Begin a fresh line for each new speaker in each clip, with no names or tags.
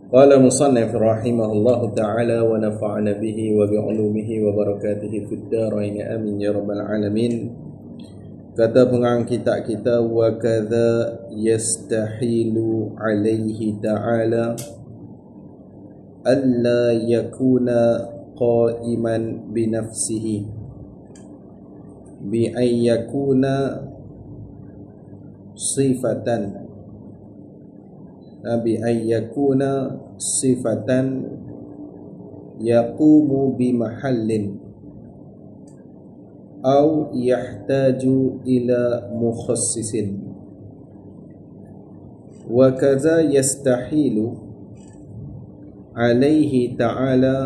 قال مصنف رحمه الله تعالى ونفعنا به وبعلومه وبركاته في الدارين آمين يا رب العالمين. Kata pengarang kitab kita, wa kadza yastahilu alaihi ta'ala alla yakuna qa'iman bi nafsihi bi an yakuna sifatan bi an yakuna sifatan yaqumu bi mahallin أو يحتاج إلى مخصص وكذا يستحيل عليه تعالى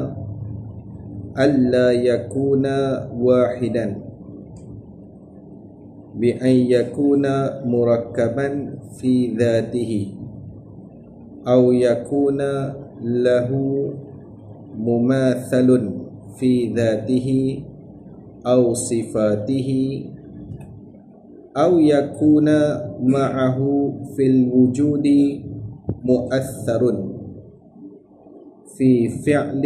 ألا يكون واحدا بأن يكون مركبا في ذاته أو يكون له مماثل في ذاته أو صفاته أو يكون معه في الوجود مؤثر في فعل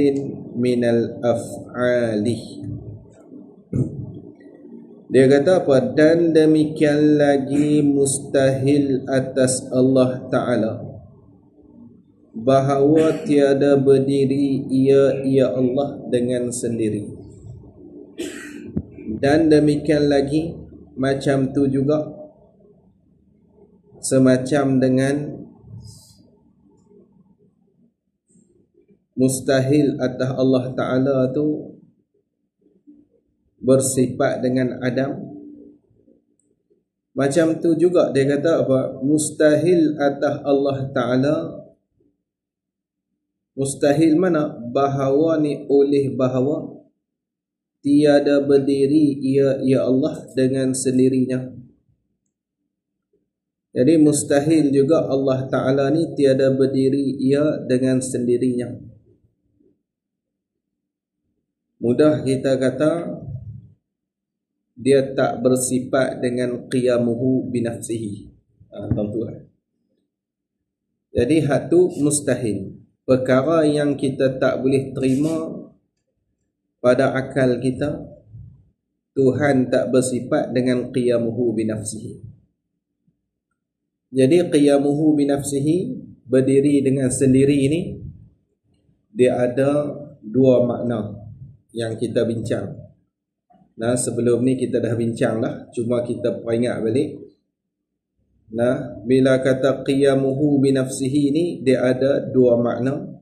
من الأفعال. Dia kata apa? Dan demikian lagi mustahil atas Allah Ta'ala bahawa tiada berdiri ia Allah dengan sendiri. Dan demikian lagi macam tu juga semacam dengan mustahil atas Allah Ta'ala tu bersifat dengan Adam. Macam tu juga dia kata apa? Mustahil atas Allah Ta'ala. Mustahil mana? Bahawa ni oleh bahawa tiada berdiri ia Allah dengan sendirinya. Jadi mustahil juga Allah Ta'ala ni tiada berdiri ia dengan sendirinya. Mudah kita kata dia tak bersifat dengan qiyamuhu binafsihi. Tentulah. Jadi hak tu mustahil. Perkara yang kita tak boleh terima pada akal kita, Tuhan tak bersifat dengan qiyamuhu binafsihi. Jadi qiyamuhu binafsihi, berdiri dengan sendiri ini, dia ada dua makna yang kita bincang. Nah, sebelum ni kita dah bincang lah, cuma kita peringat balik. Nah, bila kata qiyamuhu binafsihi ni, dia ada dua makna.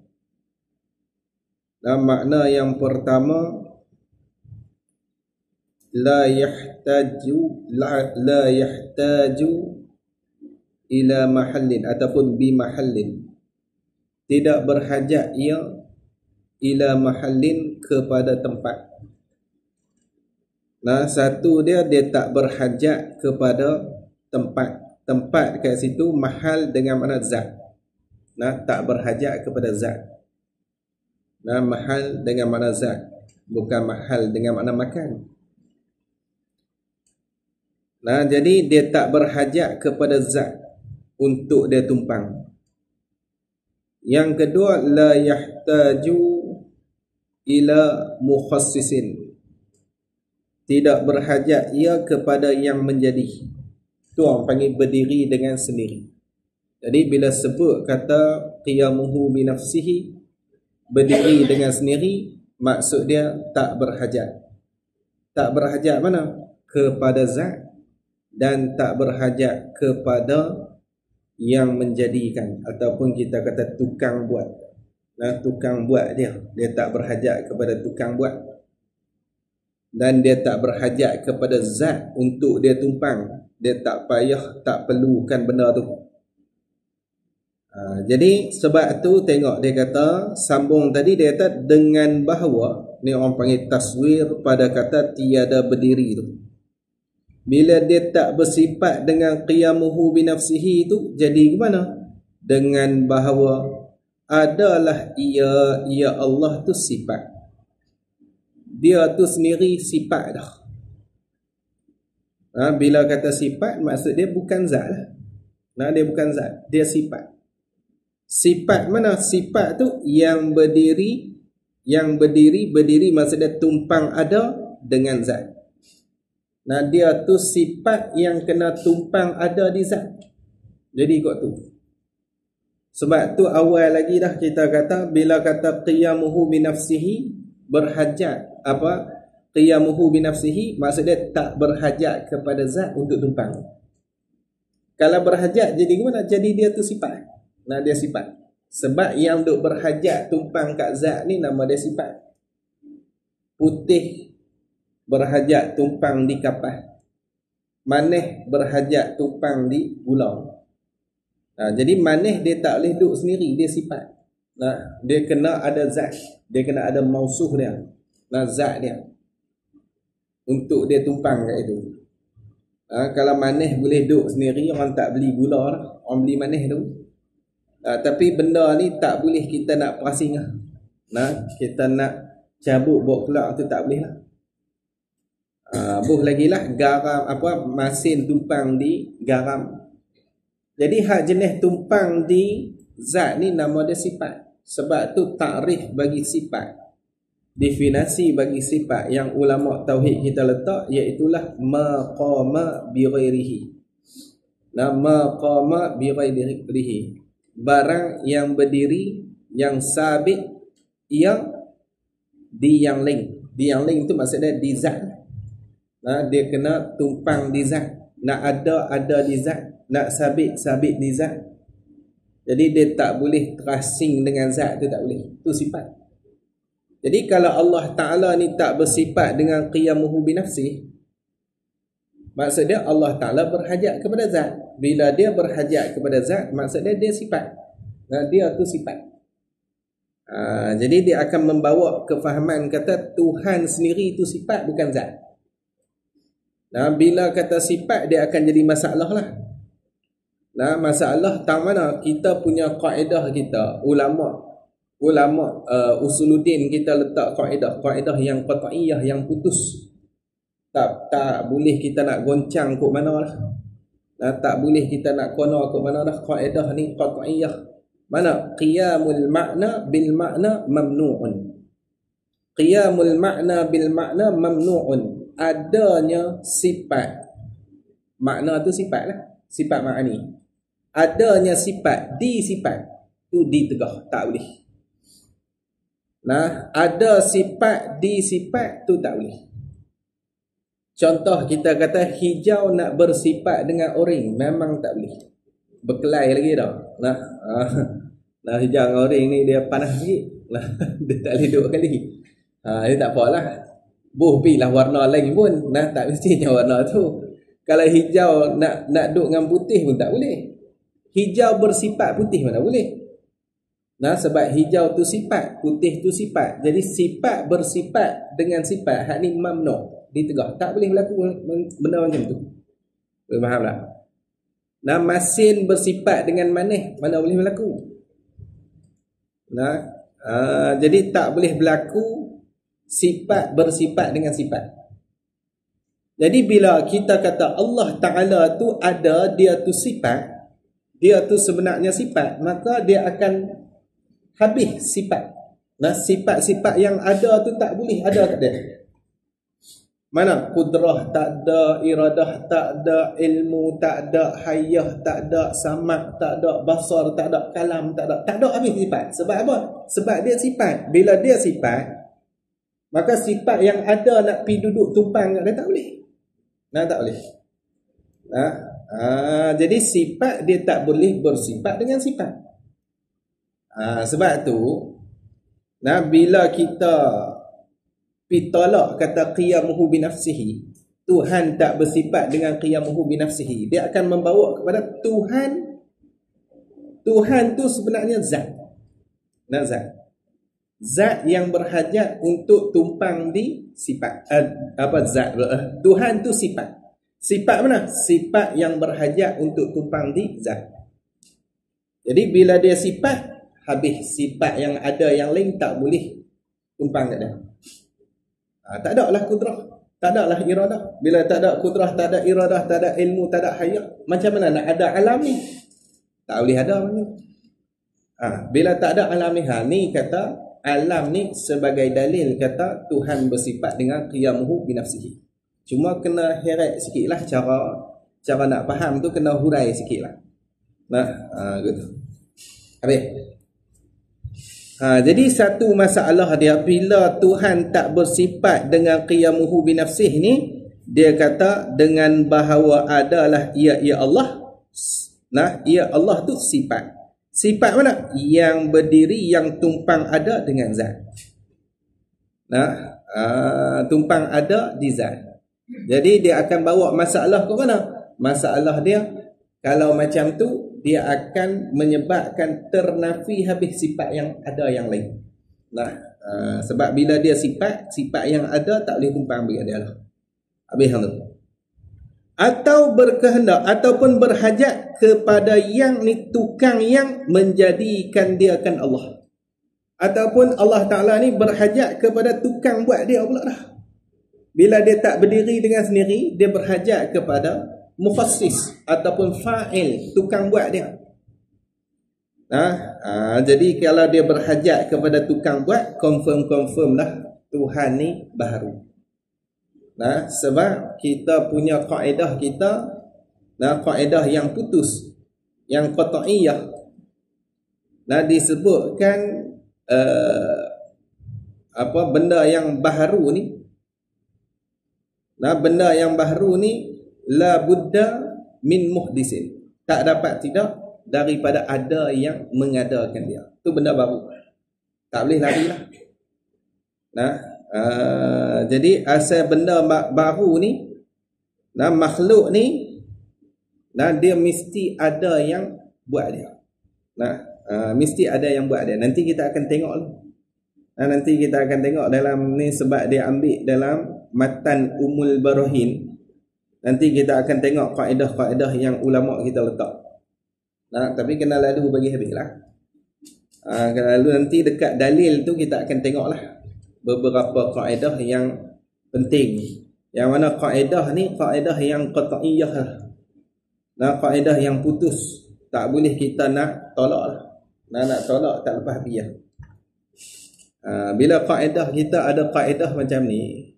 Nah, makna yang pertama, la yahtaju ila mahallin ataupun bi mahallin. Tidak berhajat ia ila mahallin kepada tempat. Nah, satu dia tak berhajat kepada tempat. Tempat kat situ mahal dengan makna zat. Nah, tak berhajat kepada zat. Nah, mahal dengan makna zat, bukan mahal dengan makna makan. Nah, jadi dia tak berhajat kepada zat untuk dia tumpang. Yang kedua, la yahtaju ila mukhassisin. Tidak berhajat ia kepada yang menjadi. Tu orang panggil berdiri dengan sendiri. Jadi bila sebut kata qiyamuhu binafsihi, berdiri dengan sendiri, maksud dia tak berhajat. Tak berhajat mana? Kepada zat, dan tak berhajat kepada yang menjadikan, ataupun kita kata tukang buat. Nah, tukang buat dia tak berhajat kepada tukang buat, dan dia tak berhajat kepada zat untuk dia tumpang. Dia tak payah, tak perlukan benda tu. Jadi sebab tu tengok dia kata, sambung tadi dia kata dengan bahawa, ni orang panggil taswir pada kata tiada berdiri tu. Bila dia tak bersifat dengan qiyamuhu binafsihi tu, jadi gimana? Dengan bahawa adalah ia Allah tu sifat. Dia tu sendiri sifat dah. Bila kata sifat, maksud dia bukan zat lah. Dia bukan zat, dia sifat. Sifat mana? Sifat tu yang berdiri maksudnya tumpang ada dengan zat. Nah, dia tu sifat yang kena tumpang ada di zat. Jadi ikut tu. Sebab tu awal lagi dah kita kata, bila kata qiyamuhu binafsihi, berhajat, qiyamuhu binafsihi maksudnya tak berhajat kepada zat untuk tumpang. Kalau berhajat jadi gimana? Jadi dia tu sifat. Nah, dia sifat. Sebab yang duk berhajat tumpang kat zat ni nama dia sifat. Putih berhajat tumpang di kapas, manis berhajat tumpang di gula. Jadi manis dia tak boleh duduk sendiri, dia sifat. Dia kena ada zat, dia kena ada mausuh dia, zat dia untuk dia tumpang kat itu. Kalau manis boleh duduk sendiri, orang tak beli gula lah, orang beli manis tu. Tapi benda ni tak boleh kita nak prasing lah. Kita nak cabut bawa keluar tu tak boleh lah. Lagi lah garam, masin tumpang di garam. Jadi hak jenis tumpang di zat ni nama dia sifat. Sebab tu takrif bagi sifat, definisi bagi sifat yang ulama tauhid kita letak, iaitulah maqama bi ghairihi. Maqama bi ghairihi, barang yang berdiri, yang sabit, yang di yang lain. Di yang lain tu maksudnya di zat. Dia kena tumpang di zat. Nak ada di zat, nak sabit di zat. Jadi dia tak boleh terasing dengan zat tu, tak boleh. Tu sifat. Jadi kalau Allah Ta'ala ni tak bersifat dengan qiyamuhu binafsih, maksudnya Allah Ta'ala berhajat kepada zat. Bila dia berhajat kepada zat, maksudnya dia sifat. Dia tu sifat. Jadi dia akan membawa kefahaman kata Tuhan sendiri itu sifat, bukan zat. Bila kata sifat, dia akan jadi masalah lah. Masalah tang mana? Kita punya kaedah kita, ulama usuluddin kita letak kaedah yang qat'iyah, yang putus. Tak boleh kita nak goncang kok mana lah. Tak boleh kita nak kono kok mana dah. Kaedah ni qat'iyah. Mana? Qiyamul makna bil makna mamnu'un. Qiyamul makna bil makna mamnu'un. Adanya sifat, makna tu sifat lah, sifat ma'ani. Adanya sifat di sifat tu ditegah, tak boleh. Ada sifat di sifat tu tak boleh. Contoh kita kata hijau nak bersifat dengan orang, memang tak boleh. Berkelai lagi dah. Hijau dengan orang ni dia panas sikit. Dia tak boleh duduk kali. Dia tak apalah. Pilihlah warna lain pun, tak mestinya warna tu. Kalau hijau nak duduk dengan putih pun tak boleh. Hijau bersifat putih mana boleh. Sebab hijau tu sifat, putih tu sifat. Jadi sifat bersifat dengan sifat, hak ni mamnu, ditegah. Tak boleh berlaku benda macam tu. Boleh faham tak? Masin bersifat dengan manis, mana boleh berlaku. Jadi tak boleh berlaku sifat bersifat dengan sifat. Jadi bila kita kata Allah Ta'ala tu ada, dia tu sifat, dia tu sebenarnya sifat, maka dia akan habis sifat. Sifat-sifat yang ada tu tak boleh ada kat dia. Mana? Kudrah tak ada, iradah tak ada, ilmu tak ada, hayah tak ada, samak tak ada, basar tak ada, kalam tak ada habis sifat. Sebab apa? Sebab dia sifat. Bila dia sifat, maka sifat yang ada nak pergi duduk tumpang kat dia tak boleh. Tak boleh. Jadi sifat dia tak boleh bersifat dengan sifat. Sebab tu bila kita pitolak kata qiyamuhu binafsihi, Tuhan tak bersifat dengan qiyamuhu binafsihi, dia akan membawa kepada Tuhan tu sebenarnya zat. Zat yang berhajat untuk tumpang di sifat. Zat Tuhan tu sifat. Sifat mana? Sifat yang berhajat untuk tumpang di zat. Jadi bila dia sifat, habis sifat yang ada yang lain tak boleh tumpang kat dia. Tak ada lah kudrah, tak ada lah iradah. Bila tak ada kudrah, tak ada iradah, tak ada ilmu, tak ada hayat, macam mana nak ada alam ni? Tak boleh ada mana. Bila tak ada alamiah ni, kata alam ni sebagai dalil kata Tuhan bersifat dengan qiyamuhu binafsihi. Cuma kena heret sikit lah cara nak faham tu, kena hurai sikit lah. Gitu. Habis. Jadi satu masalah dia, bila Tuhan tak bersifat dengan qiyamuhu binafsihi ni, dia kata dengan bahawa adalah ia Allah. Ia Allah tu sifat. Sifat mana? Yang berdiri, yang tumpang ada dengan zat. Tumpang ada di zat. Jadi dia akan bawa masalah ke mana? Masalah dia, kalau macam tu, dia akan menyebabkan ternafi habis sifat yang ada yang lain. Sebab bila dia sifat yang ada tak boleh tumpang bagi dia lah. Habis tu. Atau berkehendak ataupun berhajat kepada yang ni, tukang yang menjadikan dia kan Allah. Ataupun Allah Ta'ala ni berhajat kepada tukang buat dia pula dah. Bila dia tak berdiri dengan sendiri, dia berhajat kepada mufassis ataupun fa'il, tukang buat dia. Jadi kalau dia berhajat kepada tukang buat, confirm lah Tuhan ni baharu. Sebab kita punya kaedah kita, kaedah yang putus, yang qat'iyah, disebutkan benda yang baharu ni, benda yang baharu ni la budda min muhdisin, tak dapat tidak daripada ada yang mengadakan dia. Tu benda baru, tak boleh lari lah. Jadi asal benda baru ni, makhluk ni, dia mesti ada yang buat dia. Mesti ada yang buat dia. Nanti kita akan tengok lah. Nanti kita akan tengok dalam ni, sebab dia ambil dalam matan Umul Barahin. Nanti kita akan tengok kaedah-kaedah yang ulama kita letak. Tapi kena lalu bagi habis lah. Lalu nanti dekat dalil tu kita akan tengok lah beberapa kaedah yang penting. Yang mana kaedah ni kaedah yang qat'iyah lah. Kaedah yang putus. Tak boleh kita nak tolak lah. Nak tolak tak lepas biar. Bila kaedah kita ada kaedah macam ni,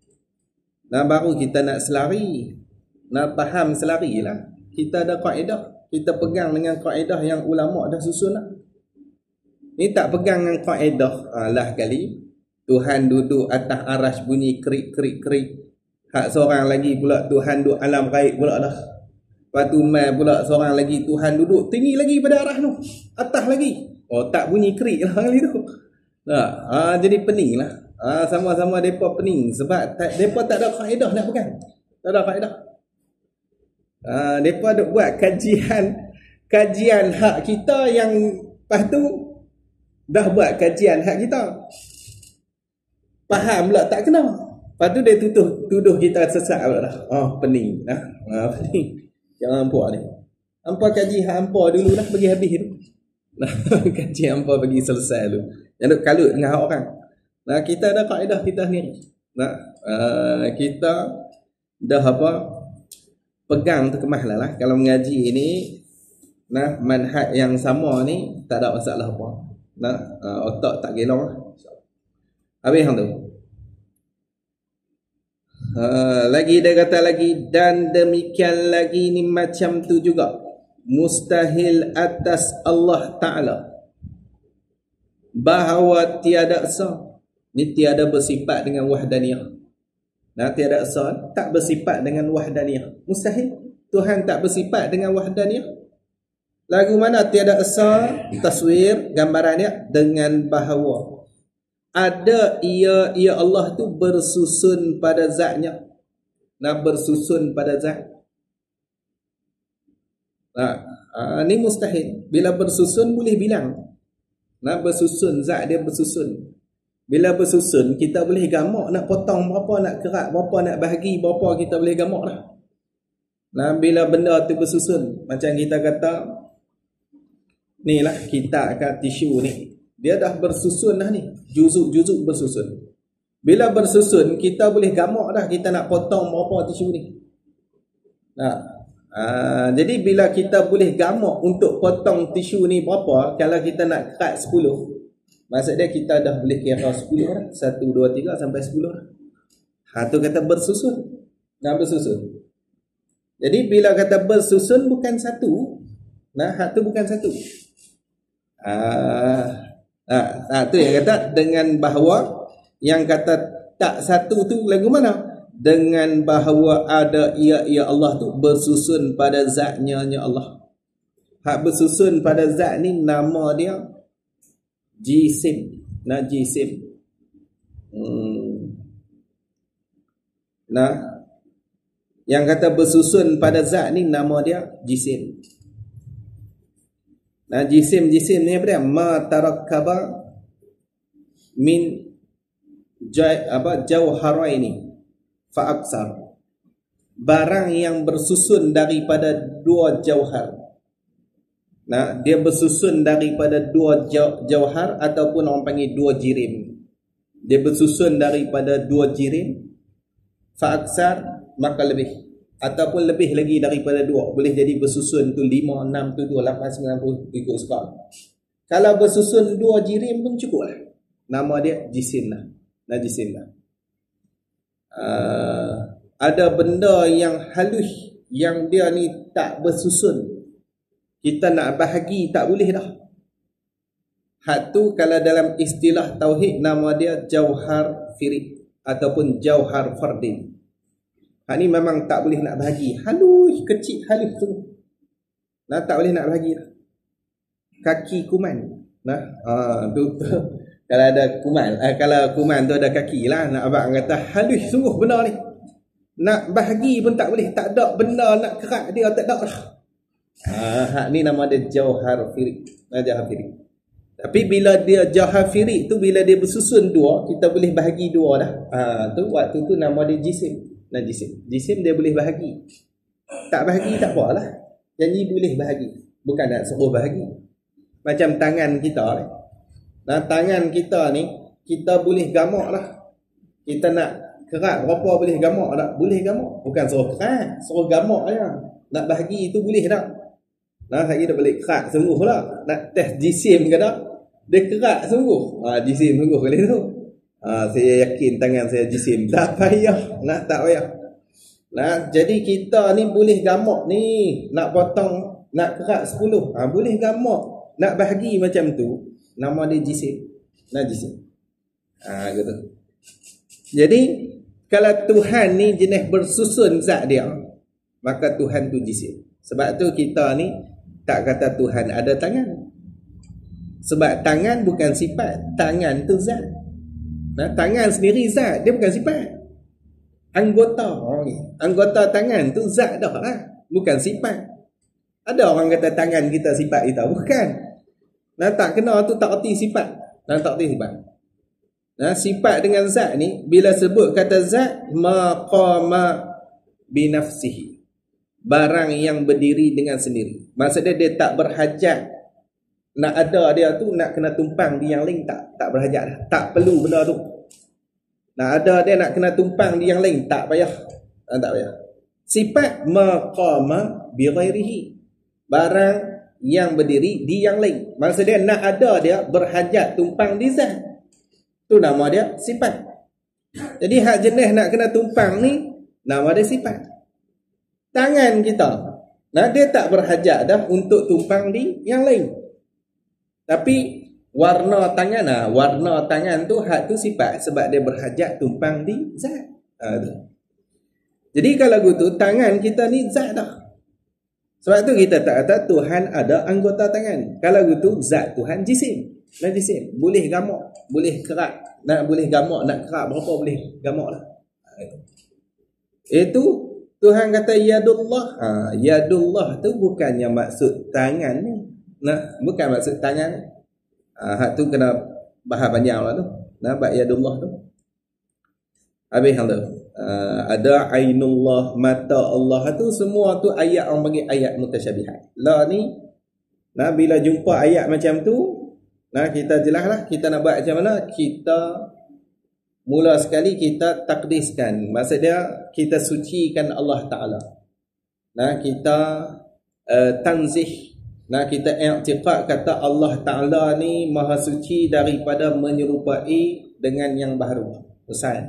baru kita nak selari, nak faham selari lah. Kita ada kaedah, kita pegang dengan kaedah yang ulama dah susun lah. Ni tak pegang dengan kaedah lah kali Tuhan duduk atas arash bunyi kerik-kerik-kerik. Hak seorang lagi pula Tuhan duduk alam gaib pula dah. Lepas tu mai pula seorang lagi Tuhan duduk tinggi lagi pada arash tu, atas lagi. Tak bunyi kerik lah kali tu. Jadi pening lah. Sama-sama mereka pening. Sebab mereka tak ada kaedah nak pegang. Tak ada kaedah. Mereka duk buat kajian hak kita, yang lepas tu dah buat kajian hak kita, faham pula tak kena. Lepas tu dia tuduh kita sesat pula dah. Pening dah. Pening. Jangan hampa ni. Hampa kaji hak hampa dulu lah, bagi habis tu. Kaji hampa bagi selesai dulu. Jangan duk kalut dengan hak orang. Kita ada kaedah kita sendiri. Kita dah pegang terkemah lah. Kalau mengaji ini, manhaj yang sama ni tak ada masalah apa. Otak tak gelong lah. Habis hang tu. Lagi dia kata lagi, dan demikian lagi ni macam tu juga, mustahil atas Allah Ta'ala bahawa tiada esa, ni tiada bersifat dengan wahdaniyah. Tiada esa, tak bersifat dengan wahdaniyah. Mustahil Tuhan tak bersifat dengan wahdaniyah. Lagu mana tiada esa? Taswir, gambarannya dengan bahawa ada ia Allah tu bersusun pada zatnya. Bersusun pada zat. Ni mustahil. Bila bersusun boleh bilang. Bersusun, zat dia bersusun. Bila bersusun, kita boleh gamak nak potong berapa, nak kerat berapa, nak bahagi berapa, kita boleh gamak lah. Bila benda tu bersusun, macam kita kata, ni lah kita kat tisu ni, dia dah bersusun dah ni, juzuk-juzuk bersusun. Bila bersusun, kita boleh gamak dah, kita nak potong berapa tisu ni. Jadi bila kita boleh gamak untuk potong tisu ni berapa, kalau kita nak cut 10, maksudnya kita dah boleh kira 10 dah. 1, 2, 3 sampai 10 dah. Tu kata bersusun. Bersusun. Jadi bila kata bersusun bukan satu. Tu bukan satu. Tu yang kata dengan bahawa yang kata tak satu tu lagu mana? Dengan bahawa ada ia Allah tu bersusun pada zatnya Allah. Hak bersusun pada zat ni nama dia jisim. Jisim. Yang kata bersusun pada zat ni nama dia jisim. Jisim ni apa dia? Ma tarakkaba min jauharaini fa aksar. Barang yang bersusun daripada dua jauhar. Dia bersusun daripada dua jauhar ataupun orang panggil dua jirim. Dia bersusun daripada dua jirim fa aksar, maka lebih. Ataupun lebih lagi daripada dua. Boleh jadi bersusun tu 5, 6, 7, 8, 9, 10 ikut suka. Kalau bersusun dua jirim pun cukup lah. Nama dia jisim lah. Jisim lah. Ada benda yang halus yang dia ni tak bersusun, kita nak bahagi tak boleh dah. Hak tu kalau dalam istilah tauhid nama dia jauhar firid ataupun jauhar fardin. Hak ni memang tak boleh nak bahagi. Halus, kecil halus tu. Tak boleh nak bahagi dah. Kaki kuman. Tu kalau ada kuman, kalau kuman tu ada kaki lah, nak abang kata halus sungguh benda ni. Nak bahagi pun tak boleh, tak ada benda nak kerak dia, tak ada lah. Hak ni nama dia jauhar firid. Jauhar firid. Tapi bila dia jauhar firid tu, bila dia bersusun dua, kita boleh bahagi dua dah. Tu waktu tu nama dia jisim. Jisim dia boleh bahagi. Tak bahagi tak apalah. Janji boleh bahagi. Bukan nak suruh bahagi. Macam tangan kita ni. Tangan kita ni, kita boleh gamak lah. Kita nak kerak berapa boleh gamak tak? Boleh gamak. Bukan suruh kerak, suruh gamak je. Nak bahagi itu boleh tak? Saya dah boleh kerak sungguh lah. Nak test jisim ke tak? Dia kerak sungguh. Jisim sungguh kali tu. Saya yakin tangan saya jisim. Tak payah. Tak payah. Jadi kita ni boleh gamak ni. Nak potong, nak kerak 10. Boleh gamak. Nak bahagi macam tu. Nama dia jisim. Jisim. Gitu. Jadi kalau Tuhan ni jenis bersusun zat dia, maka Tuhan tu jisim. Sebab tu kita ni tak kata Tuhan ada tangan. Sebab tangan bukan sifat. Tangan tu zat. Tangan sendiri zat. Dia bukan sifat. Anggota tangan tu zat dah lah. Bukan sifat. Ada orang kata tangan kita sifat kita. Bukan. Tak kena tu tak erti sifat. Tak erti sifat. Sifat dengan zat ni, bila sebut kata zat, maqama binafsihi. Barang yang berdiri dengan sendiri. Maksudnya dia tak berhajat. Nak ada dia tu, nak kena tumpang di yang lain, tak berhajat dah. Tak perlu benda tu. Nak ada dia, nak kena tumpang di yang lain, tak payah. Tak payah. Sifat maqama bi ghairihi. Barang yang berdiri di yang lain. Maksudnya nak ada dia, berhajat tumpang di zat. Tu nama dia sifat. Jadi hak jenis nak kena tumpang ni, nama dia sifat. Tangan kita, dia tak berhajat dah untuk tumpang di yang lain. Tapi warna tangan tu hak tu sifat sebab dia berhajat tumpang di zat. Jadi kalau gitu tangan kita ni zat dah. Sebab tu kita tak kata Tuhan ada anggota tangan. Kalau gitu zat Tuhan jisim. Jisim. Boleh gamak, boleh kerak. Boleh gamak, nak kerak berapa boleh gamak lah. Itu Tuhan kata yadullah. Yadullah tu bukannya maksud tangan ni. Bukan maksud tangan. Hak tu kena bahas panjang lah tu. Bak yadullah tu. Habis hal tu. Ada ainullah, mata Allah tu, semua tu ayat orang panggil ayat mutasyabihat. Lah ni, bila jumpa ayat macam tu, kita jelaslah kita nak buat macam mana. Kita mula sekali kita takdiskan. Maksudnya kita sucikan Allah Ta'ala. Nah, kita tanzih. Nah, kita i'tiqad kata Allah Ta'ala ni maha suci daripada menyerupai dengan yang baharu. Selesai.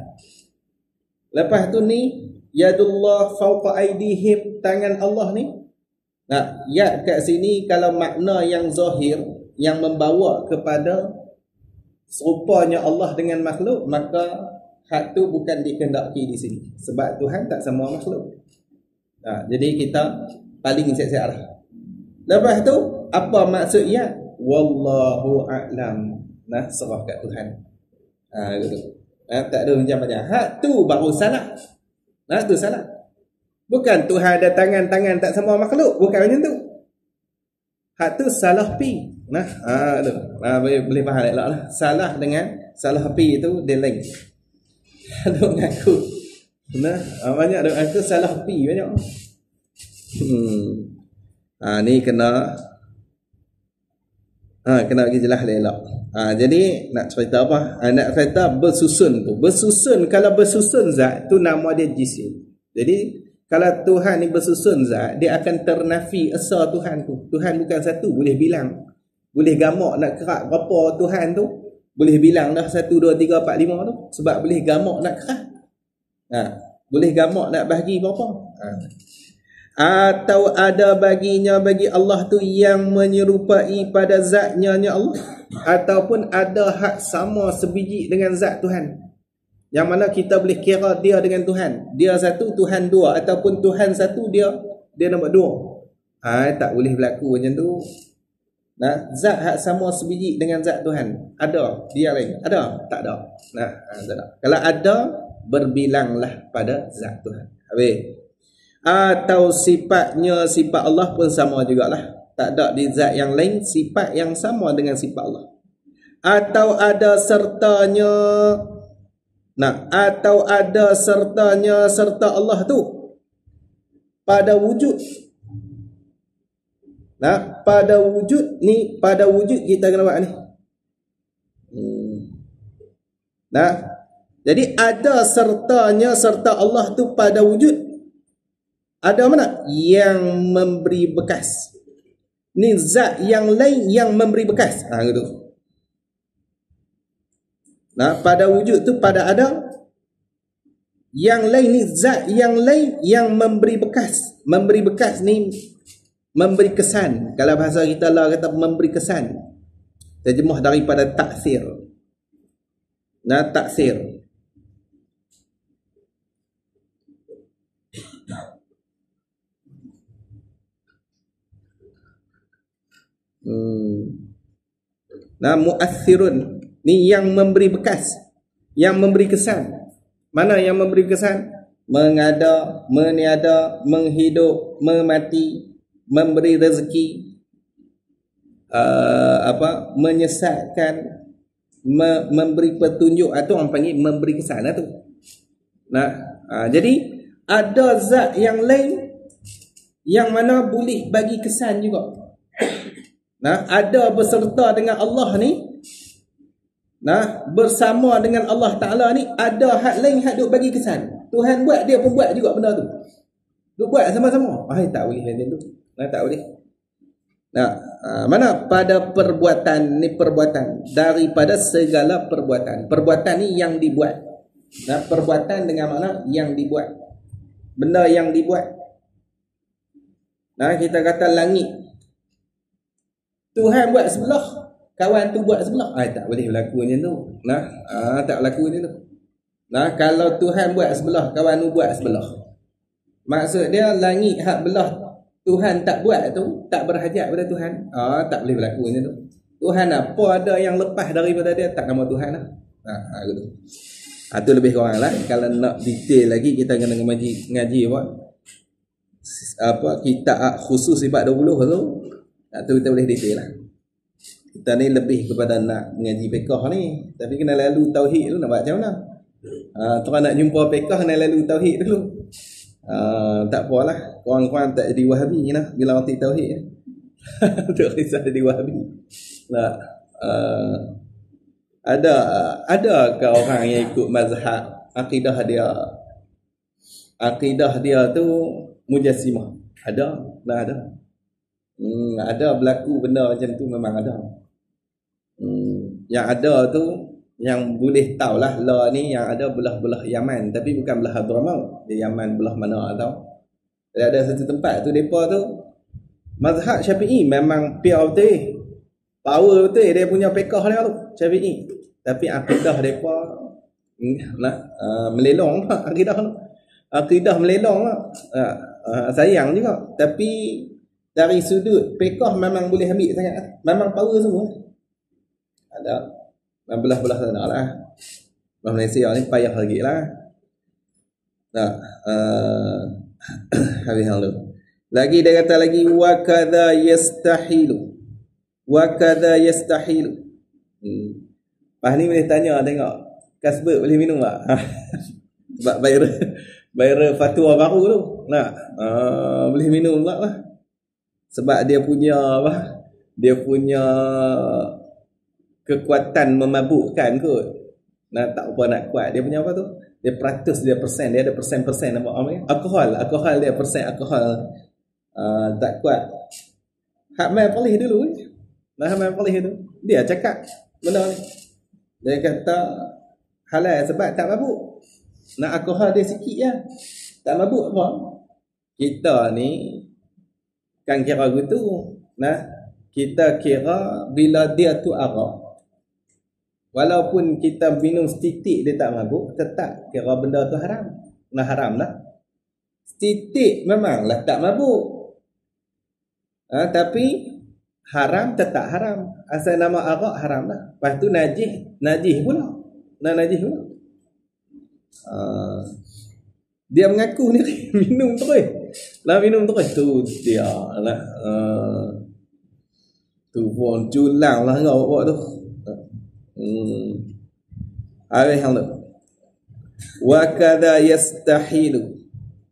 Lepas tu ni, yadullah fawqa aydihim, tangan Allah ni. Nah, yad kat sini kalau makna yang zahir, yang membawa kepada serupanya Allah dengan makhluk, maka hak tu bukan dikehendaki di sini. Sebab Tuhan tak sama makhluk. Nah, jadi kita paling siap-siap arah. Lepas tu, apa maksud yad? Wallahu a'lam. Nah, serah kat Tuhan. Gitu. Tak ada macam-macam. Hak tu baru salah. Nah, tu salah. Bukan Tuhan ada tangan-tangan tak sama makhluk. Bukan macam tu. Hak tu salah pi. Nah, boleh faham elok lah. Salah dengan salah pi tu dia lain. Ada mengaku. Nah, banyak ada mengaku salah pi banyak. Ni kena bagi jelas elok. Jadi nak cerita apa? Nak cerita bersusun tu. Bersusun, kalau bersusun zat tu nama dia jisim. Jadi kalau Tuhan ni bersusun zat, dia akan ternafi asa Tuhan tu. Tuhan bukan satu, boleh bilang. Boleh gamak nak kerak berapa Tuhan tu. Boleh bilang dah 1, 2, 3, 4, 5 tu. Sebab boleh gamak nak kerak. Boleh gamak nak bahagi berapa. Atau ada baginya bagi Allah tu yang menyerupai pada zatnya Allah, ataupun ada hak sama sebiji dengan zat Tuhan, yang mana kita boleh kira dia dengan Tuhan, dia satu Tuhan dua, ataupun Tuhan satu dia nombor dua. Tak boleh berlaku macam tu. Nah, zat hak sama sebiji dengan zat Tuhan, ada dia lain, ada tak ada. Tak ada. Kalau ada, berbilanglah pada zat Tuhan. Habis. Atau sifatnya sifat Allah pun sama jugalah. Tak ada di zat yang lain sifat yang sama dengan sifat Allah. Atau ada sertanya. Atau ada sertanya serta Allah tu pada wujud. Pada wujud ni, pada wujud kita kena buat ni. Jadi ada sertanya serta Allah tu pada wujud. Ada mana? Yang memberi bekas. Ni zat yang lain yang memberi bekas. Gitu. Pada wujud tu pada ada. Yang lain ni zat yang lain yang memberi bekas. Memberi bekas ni memberi kesan. Kalau bahasa kita lah kata memberi kesan. Terjemah daripada taksir. Taksir. Mu'athirun ni yang memberi bekas, yang memberi kesan. Mana yang memberi kesan? Mengada, meniada, menghidup, memati, memberi rezeki, menyesatkan, memberi petunjuk, atau orang panggil memberi kesan tu. Jadi ada zat yang lain yang mana boleh bagi kesan juga. Ada berserta dengan Allah ni, bersama dengan Allah Ta'ala ni, ada hak lain hak duk bagi kesan. Tuhan buat, dia pun buat juga benda tu. Duk buat sama-sama. Tak boleh macam tu. Tak boleh. Mana pada perbuatan ni, perbuatan daripada segala perbuatan. Perbuatan ni yang dibuat. Perbuatan dengan makna yang dibuat. Benda yang dibuat. Kita kata langit. Tuhan buat sebelah, kawan tu buat sebelah. Tak boleh berlaku macam tu. Tak berlaku macam tu. Kalau Tuhan buat sebelah, kawan tu buat sebelah. Maksud dia langit hak belah Tuhan tak buat tu, tak berhajat pada Tuhan. Tak boleh berlaku macam tu. Tuhan apa ada yang lepas daripada dia, tak nama Tuhan lah. Gitu. Itu lebih kurang lah. Kalau nak detail lagi, kita kena ngaji kitab khusus sifat 20 tu. Tu kita boleh detail lah. Kita ni lebih kepada nak mengaji fiqh ni, tapi kena lalu tauhid dulu. Nak buat macam mana? Tuan nak jumpa fiqh, kena lalu tauhid dulu. Tak apalah, korang-korang tak jadi wahabi lah bila mati tauhid. Tak kisah jadi wahabi. Ada ke orang yang ikut mazhab akidah dia tu Mujassimah. Ada, dah ada. Ada berlaku benda macam tu, memang ada. Yang ada tu, yang boleh tahulah lah ni yang ada belah-belah Yaman, tapi bukan belah Hadramaut. Di Yaman belah mana tahu. Ada satu tempat tu, depa tu mazhab Syafi'i memang pure betul. Power betul dia punya fiqh dia tu, Syafi'i. Tapi akidah depa melelong lah akidah tu. Akidah melelong lah. Sayang juga. Tapi dari sudut fiqh memang boleh ambil sangat. Memang power semua. Ada belah-belah sana lah. Belah Malaysia ni payah lagi lah. Habis hal tu. Lagi dia kata lagi wa kadza yastahilu. Wa kadza yastahilu. Pas ni boleh tanya tengok. Kasbet boleh minum tak? Sebab bayar fatwa baru tu. Boleh minum tak lah. Sebab dia punya apa? Dia punya kekuatan memabukkan kot. Tak apa nak kuat. Dia punya apa tu? Dia peratus, dia persen. Dia ada persen-persen apa namanya? Alkohol dia persen alkohol. Tak kuat. Hak mai polih dulu. Hak mai polih tu. Dia cakap benda ni. Dia kata halal sebab tak mabuk. Nak alkohol dia sikit je. Tak mabuk apa. Kita ni kan kira gitu. Kita kira bila dia tu arak. Walaupun kita minum setitik dia tak mabuk, tetap kira benda tu haram. Haram lah. Setitik memanglah tak mabuk. Tapi haram tetap haram. Asal nama arak haram lah. Lepas tu najis pula. Najis pula. Dia mengaku ni minum terus. Minum terus tu dia lah. Tu pun culang lah kau buat tu. Habis hal tu. Wa kadza yastahilu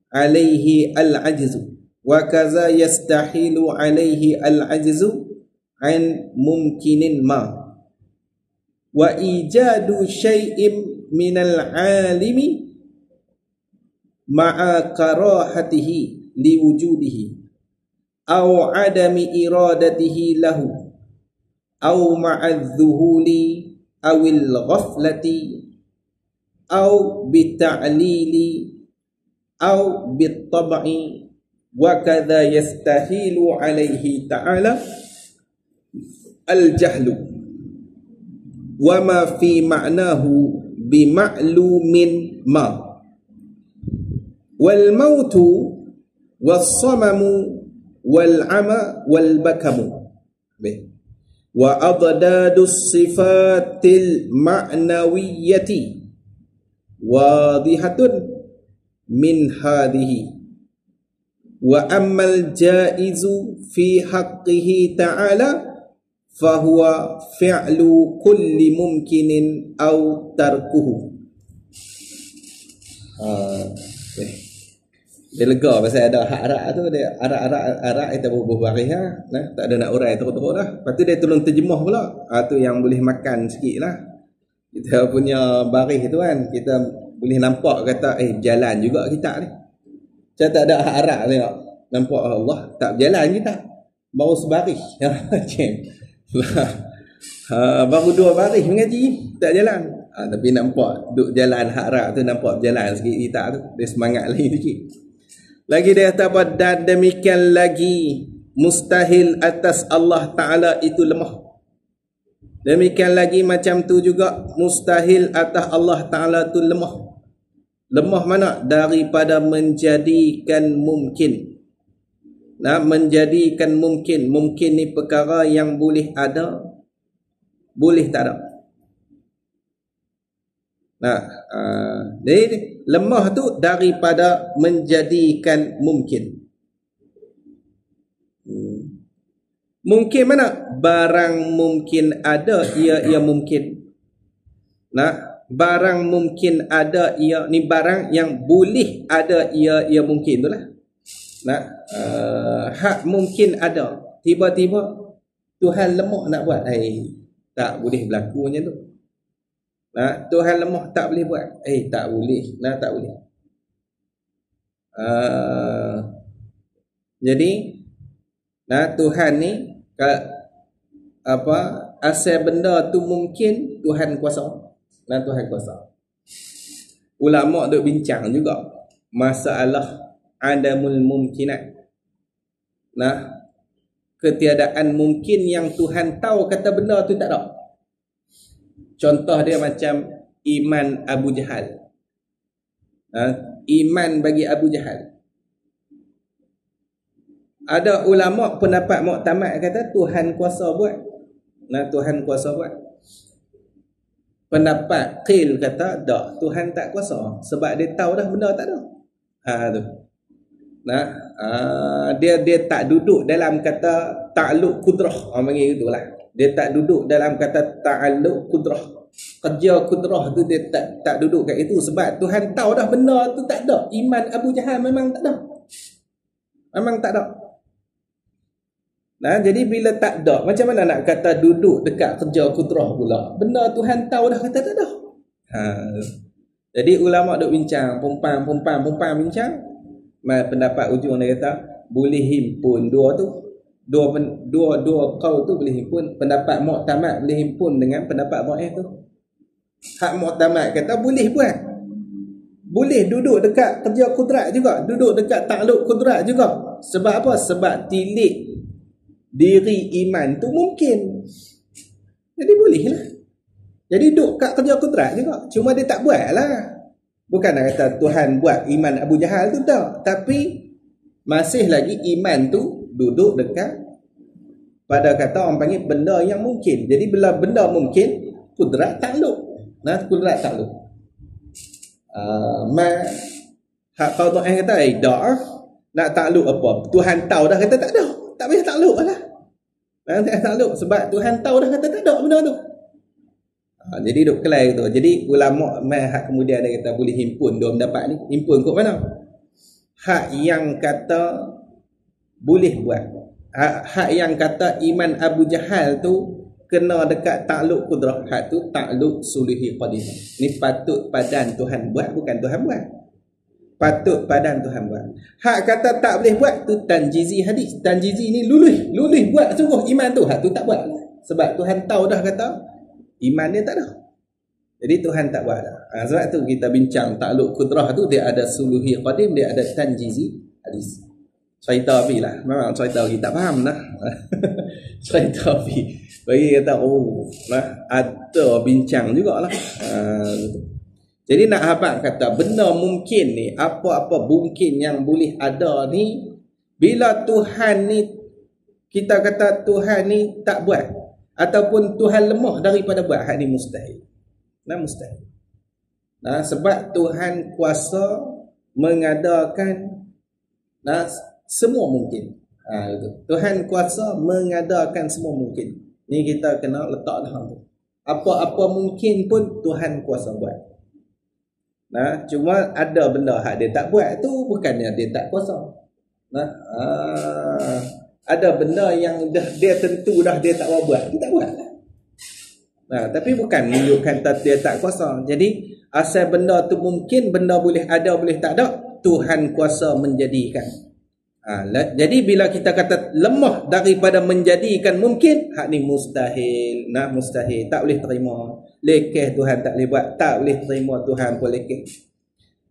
alaihi al-ajzu. Wa kadza yastahilu alaihi al-ajzu an mumkinin ma. Wa ijadu syai'in minal alimi ma'a karahatihi liwujudihi aw adami iradatihi lahu aw ma'adh-dhuhuli awil ghaflati aw bita'lili aw bittab'i wa kadha yastahilu alaihi ta'ala al-jahlu wa ma fi ma'nahu bima'lumin ma wal mautu was samamu wal ama wal bakamu wa adadus sifatil ma'nawiyyati wadihatun min hadhihi wa ammal jaizu fi haqqihi ta'ala fahuwa fi'lu kulli mumkinin aw tarkuhu. Dia lega pasal ada hak arak tu. Dia arak kita berbaris lah. Tak ada nak urai teruk-teruk lah. Lepas tu dia tolong terjemah pula. Tu yang boleh makan sikit lah. Kita punya baris tu kan, kita boleh nampak kata berjalan juga kita ni. Macam tak ada hak arak tengok. Nampak Allah tak berjalan kita. Baru sebaris. Baru 2 baris mengaji tak jalan. Tapi nampak duk jalan hak arak tu, nampak berjalan sikit kita tu. Dia semangat lagi sikit. Lagi dia kata apa? Dan demikian lagi mustahil atas Allah Ta'ala itu lemah. Demikian lagi macam tu juga mustahil atas Allah Ta'ala itu lemah. Lemah mana? Daripada menjadikan mungkin. Menjadikan mungkin. Mungkin ni perkara yang boleh ada, boleh tak ada. Jadi lemah tu daripada menjadikan mungkin. Mungkin mana? Barang mungkin ada, ia mungkin. Barang mungkin ada, ia ni barang yang boleh ada, ia mungkin tu lah. Hak mungkin ada. Tiba-tiba Tuhan lemah nak buat. Tak boleh berlaku macam tu. Tuhan lemah tak boleh buat. Tak boleh. Tak boleh. Jadi Tuhan ni asal benda tu mungkin Tuhan kuasa. Tuhan kuasa. Ulama duk bincang juga masalah adamul mumkinat. Ketiadaan mungkin yang Tuhan tahu kata benda tu tak ada. Contoh dia macam iman Abu Jahal. Iman bagi Abu Jahal. Ada ulama pendapat muktamad kata Tuhan kuasa buat. Tuhan kuasa buat. Pendapat qil kata tak, Tuhan tak kuasa sebab dia tahu dah benda tak ada. Tu. Dia tak duduk dalam kata ta'alluq qudrah. Panggil gitulah. Dia tak duduk dalam kata ta'alluq qudrah. Kerja qudrah tu dia tak duduk kat itu sebab Tuhan tahu dah benda tu tak ada. Iman Abu Jahal memang tak ada. Memang tak ada. Jadi bila tak ada, macam mana nak kata duduk dekat kerja kudrah pula? Benda Tuhan tahu dah kata tak ada. Jadi ulama duk bincang, pumpang bincang. Pendapat ujung dia kata boleh himpun dua tu. Dua kau tu boleh himpun. Pendapat muktamad boleh himpun dengan pendapat dhaif tu. Hak muktamad kata boleh buat. Boleh duduk dekat kerja kudrat juga, duduk dekat takluk kudrat juga. Sebab apa? Sebab tilik diri iman tu mungkin. Jadi bolehlah. Jadi duduk kat kerja kudrat juga. Cuma dia tak buat lah. Bukan nak kata Tuhan buat iman Abu Jahal tu tak. Tapi masih lagi iman tu duduk dekat pada kata orang panggil benda yang mungkin. Jadi bila benda mungkin, kudrat takluk. Kudrat takluk. Hak kau tu kata dah nak takluk apa? Tuhan tahu dah kata tak ada. Tak payah takluk lah. Tak takluk sebab Tuhan tahu dah kata tak ada benda tu. Jadi duk kelai tu. Jadi ulama hak kemudian dia kata boleh himpun dua pendapat ni. Himpun kot mana? Hak yang kata boleh buat. Hak yang kata iman Abu Jahal tu kena dekat takluk kudrah. Hak tu takluk suluhi qadim. Ni patut padan Tuhan buat, bukan Tuhan buat. Patut padan Tuhan buat. Hak kata tak boleh buat tu tanjizi hadis. Tanjizi ni luluh buat sungguh iman tu. Hak tu tak buat. Sebab Tuhan tahu dah kata iman dia tak ada. Jadi Tuhan tak buat dah. Sebab tu kita bincang takluk kudrah tu dia ada suluhi qadim, dia ada tanjizi hadis. Cerita api lah. Memang cerita kita faham lah. Cerita api. Bagi kata ada bincang jugalah. Jadi nak habaq kata benda mungkin ni, apa-apa mungkin yang boleh ada ni, bila Tuhan ni, kita kata Tuhan ni tak buat, ataupun Tuhan lemah daripada buat, hak ni mustahil. Mustahil. Sebab Tuhan kuasa mengadakan semua mungkin. Tuhan kuasa mengadakan semua mungkin. Ni kita kena letak dalam tu. Apa-apa mungkin pun Tuhan kuasa buat. Cuma ada benda hak dia tak buat tu bukannya dia tak kuasa. Ada benda yang dia tentu dah dia tak buat, dia tak buat. Tapi bukan menunjukkan dia tak kuasa. Jadi asal benda tu mungkin, benda boleh ada boleh tak ada, Tuhan kuasa menjadikan. Jadi bila kita kata lemah daripada menjadikan mungkin, hak ni mustahil. Mustahil, tak boleh terima. Lekeh Tuhan tak boleh buat, tak boleh terima Tuhan pun lekeh.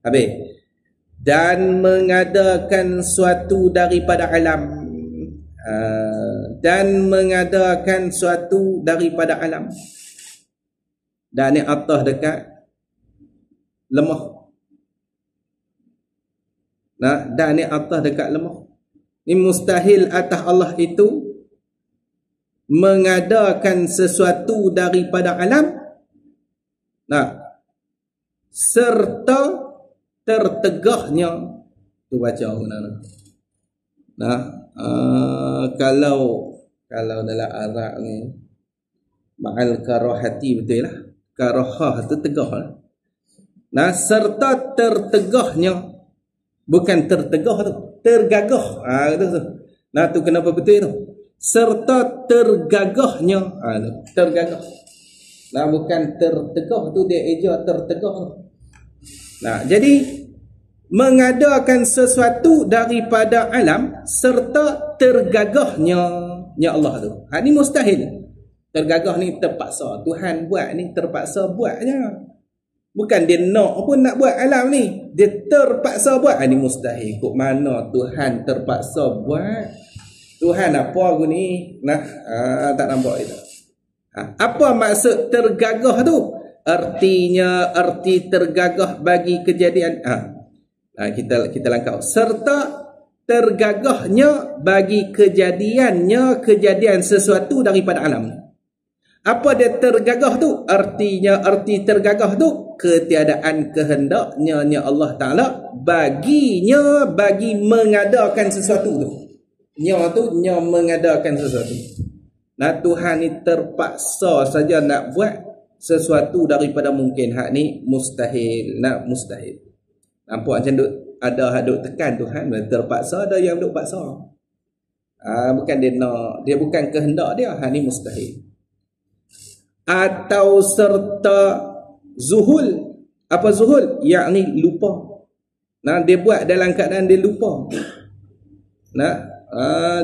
Habis. Dan mengadakan suatu daripada alam. Dan mengadakan suatu daripada alam. Dan ni atas dekat lemah. Dan ni atas dekat lemah. Ni mustahil atas Allah itu mengadakan sesuatu daripada alam. Serta tertegahnya tu baca kalau dalam Arab ni ma'al karahati, betul lah, karahah tu tegah lah. Serta tertegahnya, bukan tertegah tu, tergagah. Tu tu kenapa betul tu, serta tergagahnya. Tergagah. Bukan tertegah tu, dia eja tertegah tu. Jadi mengadakan sesuatu daripada alam serta tergagahnya Allah tu. Ni mustahil. Tergagah ni terpaksa. Tuhan buat ni terpaksa buatnya. Bukan dia nak pun nak buat alam ni. Dia terpaksa buat. Ni mustahil. Kok mana Tuhan terpaksa buat? Tuhan apa aku ni? Tak nampak itu. Apa maksud tergagah tu? Arti tergagah bagi kejadian. Kita langkau. Serta tergagahnya bagi kejadian sesuatu daripada alam. Apa dia tergagah tu? Arti tergagah tu ketiadaan kehendaknya Allah Ta'ala bagi mengadakan sesuatu tu. Nya mengadakan sesuatu. Tuhan ni terpaksa saja nak buat sesuatu daripada mungkin. Hak ni mustahil. Mustahil. Nampak macam ada duk tekan Tuhan. Terpaksa, ada yang duk paksa. Bukan dia nak. Dia bukan kehendak dia. Hak ni mustahil. Atau serta zuhul. Apa zuhul? Yakni lupa. Dia buat dalam keadaan dia lupa.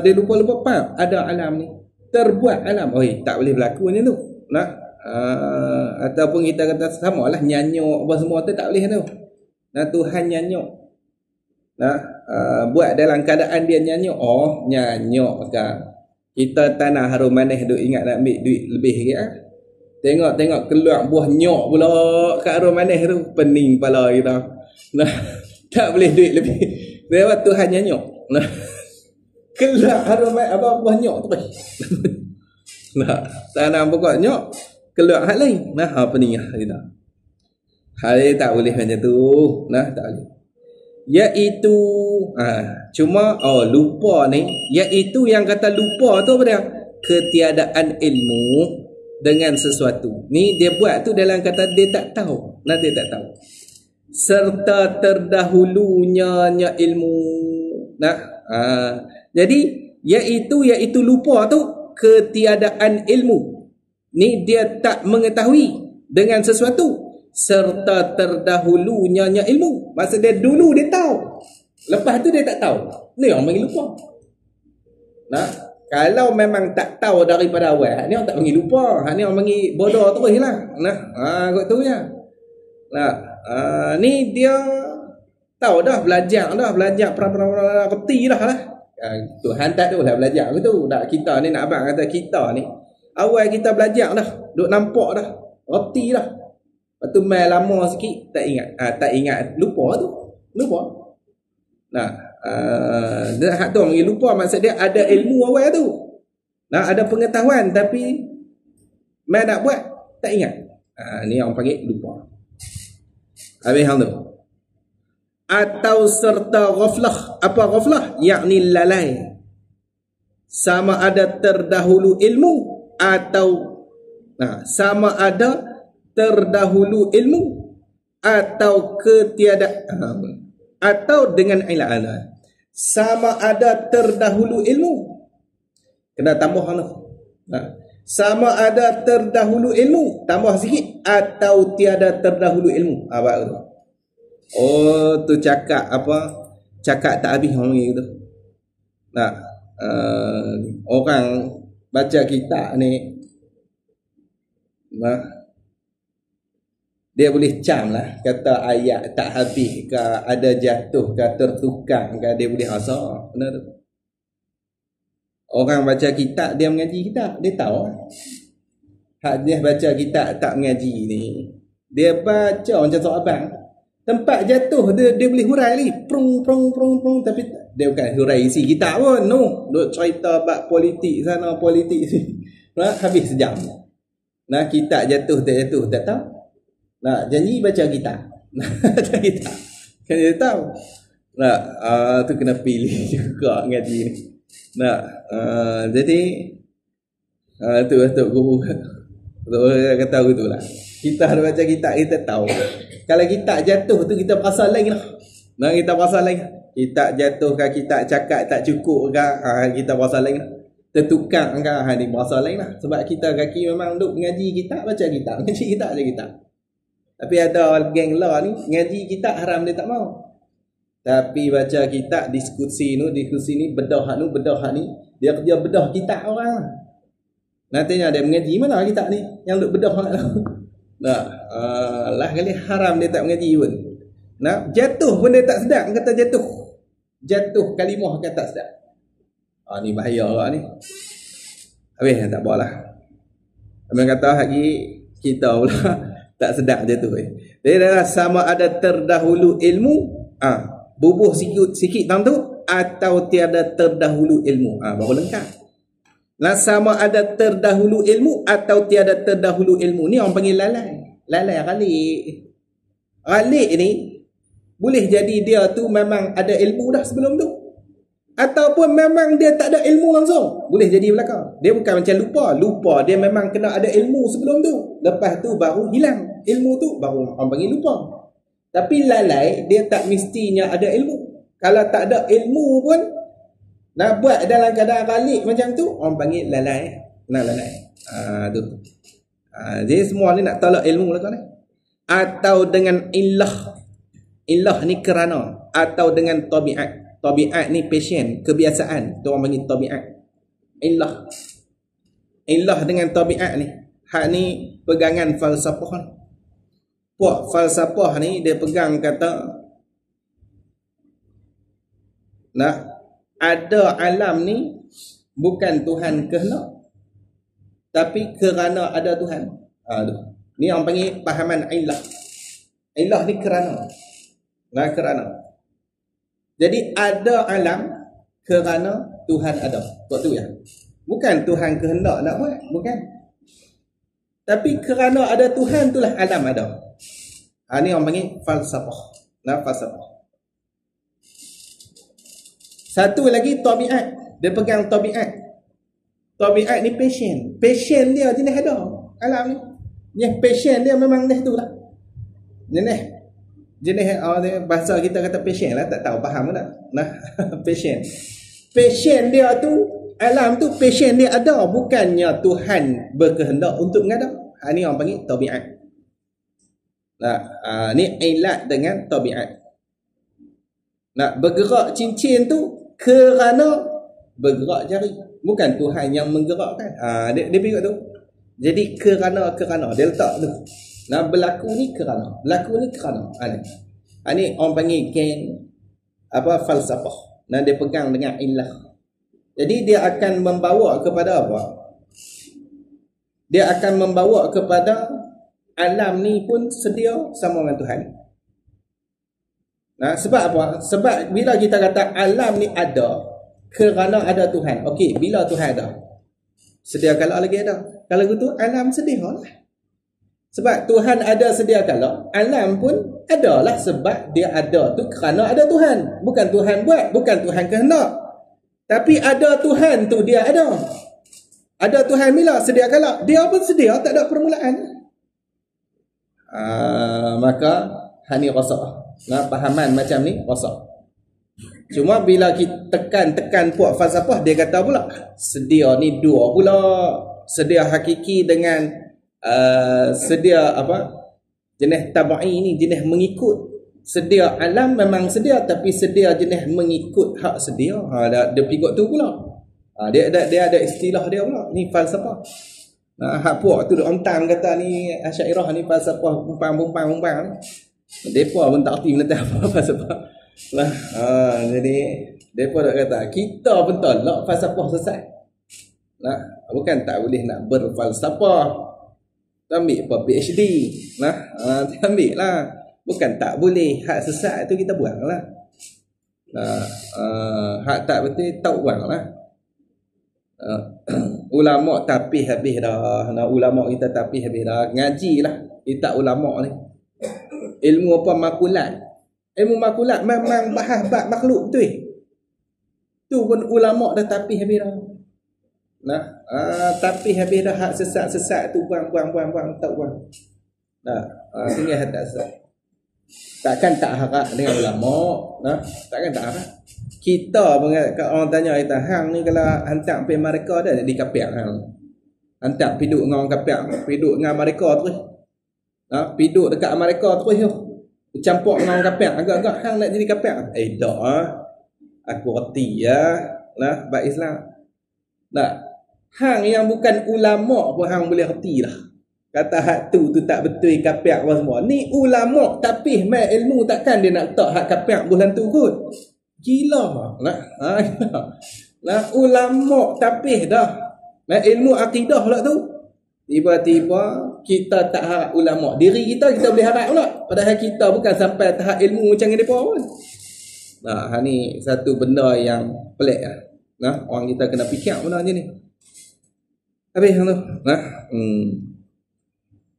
Dia lupa-lupa. Faham? Ada alam ni. Terbuat alam. Tak boleh berlaku macam tu. Ataupun kita kata samalah nyanyuk apa semua tu tak boleh tu. Tuhan nyanyuk. Buat dalam keadaan dia nyanyuk. Nyanyuk kan. Kita tanah harum manis duk ingat nak ambil duit lebih ke Tengok keluar buah nyok pula kat harum manis tu. Pening kepala kita. Tak boleh duit lebih. Sebab Tuhan nyanyuk. Keluar harum manis apa buah nyok tu. Tanam pokok nyok. Keluar hal lain. Pening kita. Hal ni tak boleh macam tu. Tak boleh. Iaitu cuma lupa ni. Iaitu yang kata lupa tu apa dia? Ketiadaan ilmu dengan sesuatu. Ni dia buat tu dalam kata dia tak tahu. Dia tak tahu. Serta terdahulunya ilmu. Jadi iaitu lupa tu ketiadaan ilmu. Ni dia tak mengetahui dengan sesuatu. Serta terdahulunya ilmu. Maksud dia dulu dia tahu. Lepas tu dia tak tahu. Ni orang panggil lupa. Kalau memang tak tahu daripada awal, ni orang tak panggil lupa. Ni orang panggil bodoh terus lah. Kot tu je. Ni dia tahu dah, belajar reti dah lah. Tuhan tak ada lah belajar ke tu. Kita ni nak abang kata kita ni awal kita belajar dah, duk nampak dah, reti dah. Lepas tu main lama sikit tak ingat, lupa tu. Hak tu orang lupa. Maksud dia ada ilmu awal tu. Ada pengetahuan tapi main nak buat tak ingat. Ni orang panggil lupa. Habis hang tu. Atau serta ghaflah. Apa ghaflah? Yakni lalai. Sama ada terdahulu ilmu atau sama ada terdahulu ilmu atau ketiadaan atau dengan ilah. Sama ada terdahulu ilmu. Kena tambah tu. Sama ada terdahulu ilmu, tambah sikit, atau tiada terdahulu ilmu. Apa tu? Tu cakap apa? Cakap tak habis orang gitu. Orang baca kitab ni dia boleh cam lah, kata ayat tak habis ke, ada jatuh ke, tertukar ke, dia boleh asal. Benar tu. Orang baca kitab, dia mengaji kitab, dia tahu. Hak dia baca kitab tak mengaji ni, dia baca macam seorang abang, tempat jatuh dia boleh hurai lagi, prung, tapi dia bukan hurai isi kitab pun. Duk cerita bab politik sana, politik sini. Habis sejam. Kitab jatuh tak tahu. Janji baca kitab. Baca kitab. Kan dia tahu. Tu kena pilih juga ngaji ni. Jadi tu guru kata gitulah. Kita ada baca kitab, kita tahu. Kalau kitab jatuh tu kita pasal lain lah. Kita pasal lain. Kitab jatuh ke, kitab cakap tak cukup ke, kita pasal lain lah. Tertukar ke, ni pasal lain lah. Sebab kita kaki memang duk ngaji kitab, baca kitab. Ngaji kitab, baca kitab. Tapi ada geng lah ni, ngaji kitab haram dia tak mau. Tapi baca kitab diskusi ni bedah hak ni dia kerja bedah kitab orang. Nantinya dia mengaji mana kitab ni yang duk bedah hak tu. Nah, lah kali haram dia tak mengaji pun. Nah, jatuh pun dia tak sedap kata jatuh. Jatuh kalimah kata tak sedap. Ni bahaya orang ni. Habis tak apalah. Abang kata lagi kita pula tak sedap jatuh. Dia dah sama ada terdahulu ilmu, bubuh sikit dalam tu atau tiada terdahulu ilmu. Baru lengkap. Lah sama ada terdahulu ilmu atau tiada terdahulu ilmu. Ni orang panggil lalai. Lalai ralik. Ralik ni boleh jadi dia tu memang ada ilmu dah sebelum tu. Ataupun memang dia tak ada ilmu langsung. Boleh jadi belakang. Dia bukan macam lupa. Lupa dia memang kena ada ilmu sebelum tu. Lepas tu baru hilang. Ilmu tu baru orang panggil lupa. Tapi lalai dia tak mestinya ada ilmu. Kalau tak ada ilmu pun nak buat dalam keadaan ralik macam tu, orang panggil lalai. Nak lalai. Tu. Jadi semua ni nak tolak ilmu lah kan. Atau dengan illah. Illah ni kerana. Atau dengan tabiat. Tabiat ni passion, kebiasaan. Tu orang panggil tabiat. Illah. Illah dengan tabiat ni. Hak ni pegangan falsafah ni. Puak falsafah ni dia pegang kata ada alam ni bukan Tuhan kehendak, tapi kerana ada Tuhan. Ni orang panggil pahaman illah. Illah ni kerana. Kerana. Jadi ada alam kerana Tuhan ada. Buat tu ya. Bukan Tuhan kehendak nak buat, bukan. Tapi kerana ada Tuhan itulah alam ada. Ni orang panggil falsafah. Falsafah. Satu lagi tabiat. Dia pegang tabiat. Tabiat ni passion. Passion dia jenis ada. Alam ni. Jenis passion dia memang jenis tu lah. Jenis bahasa kita kata passion lah. Tak tahu faham tak? Passion. Passion dia tu, alam tu passion dia ada. Bukannya Tuhan berkehendak untuk mengada. Ni orang panggil tabiat. Ni ilat dengan tabiat. Bergerak cincin tu kerana bergerak jari. Bukan Tuhan yang menggerakkan. Dia pergi tu. Jadi kerana dia letak tu. Berlaku ni kerana. Ni orang panggil falsafah. Dia pegang dengan illah. Jadi dia akan membawa kepada apa? Dia akan membawa kepada alam ni pun sedia sama dengan Tuhan. Sebab apa? Sebab bila kita kata alam ni ada kerana ada Tuhan. Okey, bila Tuhan ada? Sedia kala lagi ada. Kalau gitu alam sedia lah. Sebab Tuhan ada sedia kala, alam pun adalah sebab dia ada tu kerana ada Tuhan. Bukan Tuhan buat, bukan Tuhan kehendak. Tapi ada Tuhan tu dia ada. Ada Tuhan bila sedia kala, dia pun sedia, tak ada permulaan. Maka hani rasa. Pahaman macam ni rasa. Cuma bila kita tekan puak falsafah, dia kata pula sedia ni dua pula. Sedia hakiki dengan sedia jenis tabai ni, jenis mengikut. Sedia alam memang sedia, tapi sedia jenis mengikut hak sedia. Dia pikut tu pula. Dia ada istilah dia pula. Ni falsafah. Hak puak tu ontam kata ni Asy'ariyah ni falsafah pumpang. Depa pun tak erti benda apa falsafah. Jadi depa dak kata kita pun tolak falsafah sesat. Bukan tak boleh nak berfalsafah. Ambil apa PhD. Ambil lah. Bukan tak boleh. Hak sesat tu kita buang lah. Hak tak betul tak buang lah. Ulama tapih habis dah. Ulama kita tapih habis dah. Ngaji lah kita ulama ni. Ilmu apa makulat. Ilmu makulat memang bahas bab makhluk betul. Tu pun ulama dah tapih habis dah. Tapi habis dah hak sesat-sesat tu buang tak buang. Tinggal hak tak sesat. Takkan tak harap dengan ulama, takkan tak harap. Kita orang tanya kita, hang ni kalau hantar pergi mereka dah jadi kapiak hang. Hantar piduk dengan orang kapiak, piduk dengan mereka terus. Piduk dekat mereka terus tu. campur dengan orang kafir. Agak-agak hang nak jadi kafir. Tak ah. Aku reti lah bab Islam. Tak. Hang yang bukan ulama pun hang boleh reti lah. Kata hak tu tak betul kafir apa semua. Ni ulama tapi mai ilmu takkan dia nak letak hak kafir bulan tu kot. Gila lah. Lah ulama tapi dah. Mai ilmu akidah pula tu. Tiba-tiba kita tak harap ulama. Diri kita boleh harap pula. Padahal kita bukan sampai tahap ilmu macam mereka pun. Nah, ni satu benda yang pelik lah. Nah, orang kita kena fikir benda macam ni. Habis tu. Nah,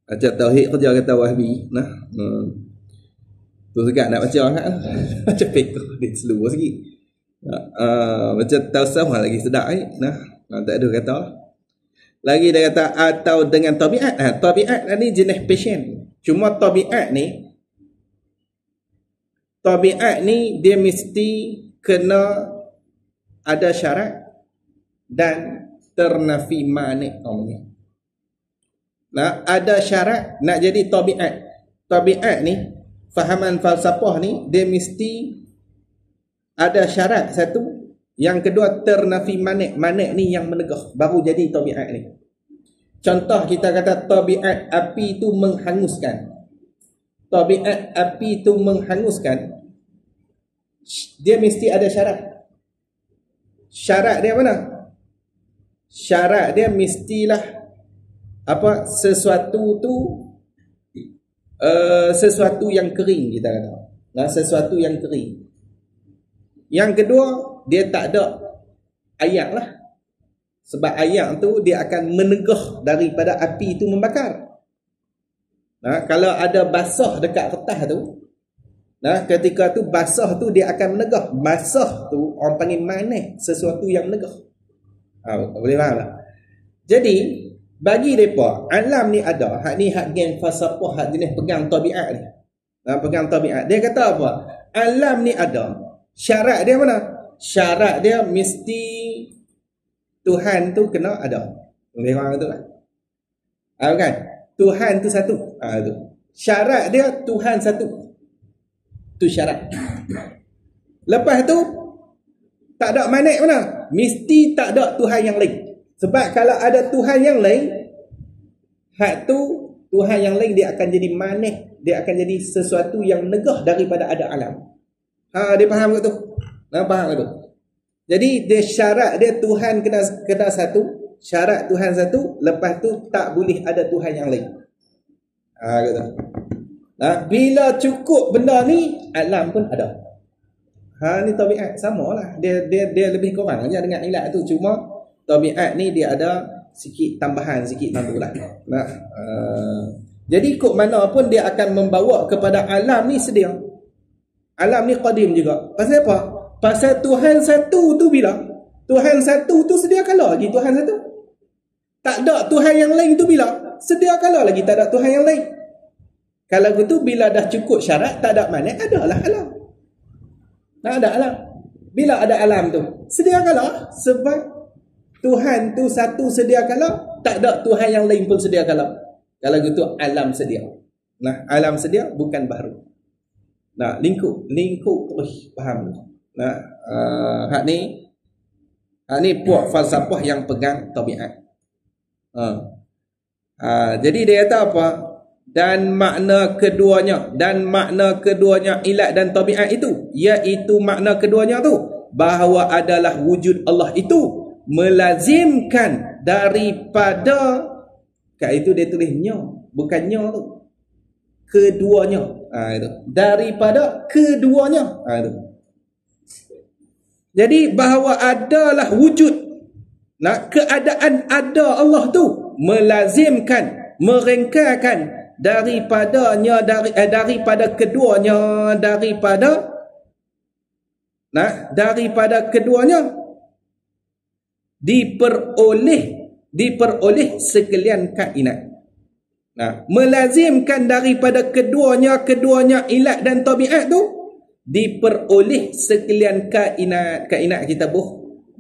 baca tauhid kerja kata Wahbi. Nah, tu sekat nak baca kan. Baca fiqh dia slow sikit. Baca tauhid lagi sedap ni. Nah, tak ada kata. Lagi dia kata atau dengan tabiat. Tabiat ni jenis passion. Cuma tabiat ni dia mesti kena ada syarat dan ternafi mani'. Nah, ada syarat nak jadi tabiat. Tabiat ni, fahaman falsafah ni, dia mesti ada syarat satu. Yang kedua, ternafi mani'. Mani' ni yang menegah. Baru jadi tabiat ni. Contoh kita kata tabiat api itu menghanguskan. Tabiat api itu menghanguskan. Dia mesti ada syarat. Syarat dia mana? Syarat dia mestilah sesuatu tu sesuatu yang kering kita kata. Nah, sesuatu yang kering. Yang kedua, dia tak ada air lah. Sebab air tu dia akan menegah daripada api itu membakar. Nah, kalau ada basah dekat kertas tu, nah, ketika tu basah tu dia akan menegah. Basah tu orang panggil manis, sesuatu yang menegah. Boleh faham tak? Jadi bagi mereka, alam ni ada. Hak ni hak geng falsafah, hak jenis pegang tabiat ni. Pegang tabiat. Dia kata apa? Alam ni ada. Syarat dia mana? Syarat dia mesti Tuhan tu kena ada. Boleh faham tu lah. Kan? Tuhan tu satu. Tu. Syarat dia Tuhan satu. Tu syarat. Lepas tu tak ada manik mana? Mesti tak ada Tuhan yang lain. Sebab kalau ada Tuhan yang lain, hak tu Tuhan yang lain dia akan jadi manik, dia akan jadi sesuatu yang negah daripada ada alam. Dia faham ke tu? Faham ke tu? Jadi dia syarat dia Tuhan kena satu, syarat Tuhan satu, lepas tu tak boleh ada Tuhan yang lain. Gitu. Bila cukup benda ni, alam pun ada. Ni tabiat samalah. Dia lebih kurang aja dengan ilat tu. Cuma tabiat ni dia ada sikit tambahan, sikit tambulah. Jadi ikut mana pun dia akan membawa kepada alam ni sedia. Alam ni qadim juga. Pasal apa? Pasal Tuhan satu tu bila? Tuhan satu tu sedia kala lagi Tuhan satu. Tak ada Tuhan yang lain tu bila? Sedia kala lagi tak ada Tuhan yang lain. Kalau gitu bila dah cukup syarat tak ada mana, adalah alam. Tak ada alam. Bila ada alam tu? Sedia kala. Sebab Tuhan tu satu sedia kala, tak ada Tuhan yang lain pun sedia kala. Kalau gitu alam sedia. Nah, alam sedia bukan baru. Nah, lingkup terus faham. Nah, hak ni puak falsafah yang pegang tabiat. Jadi dia kata apa? Dan makna keduanya ilat dan tabiat itu, iaitu makna keduanya tu bahawa adalah wujud Allah itu melazimkan daripada, kat itu dia tulis nya, bukan nya tu, keduanya. Itu daripada keduanya. Itu jadi bahawa adalah wujud, keadaan ada Allah tu melazimkan, merengkakan daripada keduanya, daripada keduanya diperoleh sekalian kainat. Melazimkan daripada keduanya ilat dan tabiat tu diperoleh sekalian kainat. Kainat kita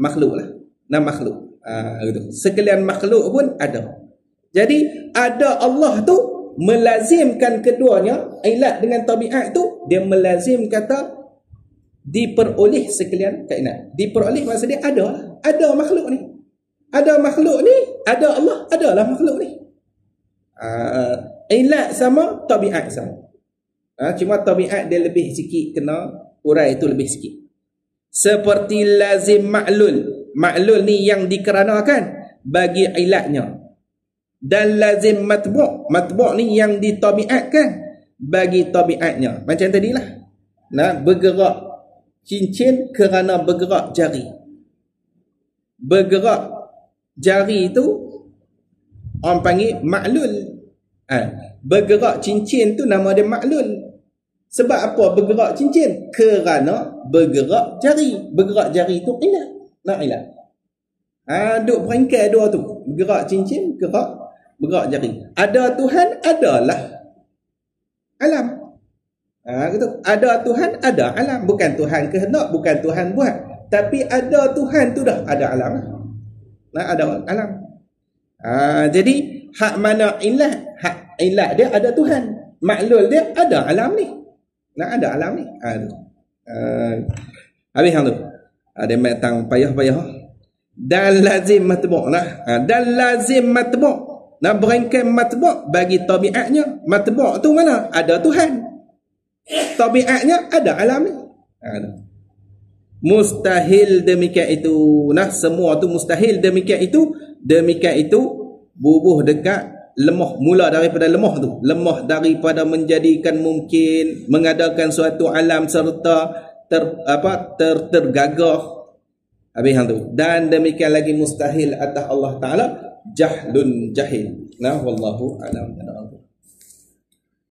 makhluk lah. Makhluk. Gitu. Sekalian makhluk pun ada. Jadi ada Allah tu melazimkan keduanya, ilat dengan tabiat tu, dia melazim kata diperoleh sekalian kainat. Diperoleh maksud dia ada makhluk ni. Ada makhluk ni, ada Allah, adalah makhluk ni. Ilat sama, tabiat sama. Cuma tabiat dia lebih sikit kena, urai itu lebih sikit. Seperti lazim ma'lul. Ma'lul ni yang dikeranakan bagi ilatnya. Dan lazim matbu'. Matbu' ni yang ditabiatkan bagi tabiatnya. Macam tadilah. Bergerak cincin kerana bergerak jari. Bergerak jari itu orang panggil ma'lul. Bergerak cincin tu nama dia ma'lul. Sebab apa bergerak cincin? Kerana bergerak jari. Bergerak jari tu ilat. Ilat. Duk peringkat dua tu. Bergerak cincin, bergerak jari. Ada Tuhan, adalah alam. Ada Tuhan, ada alam. Bukan Tuhan kehendak, bukan Tuhan buat. Tapi ada Tuhan tu dah ada alam. Ada alam. Jadi hak mana ilat? Hak ilat dia ada Tuhan. Maklul dia ada alam ni. Ada alam ni. Habis hang tu. Ada matang payah-payah. Dan lazim matbu'. Dan lazim matbu'. Berangkai matbu' bagi tabiatnya. Matbu' tu mana? Ada Tuhan. Tabiatnya ada alam ni. Mustahil demikian itu. Semua tu mustahil demikian itu. Demikian itu bubuh dekat lemah, mula daripada lemah tu, lemah daripada menjadikan mungkin mengadakan suatu alam serta tergagah. Habis hang tu. Dan demikian lagi mustahil atas Allah Taala, jahlun jahil. Wallahu a'lam.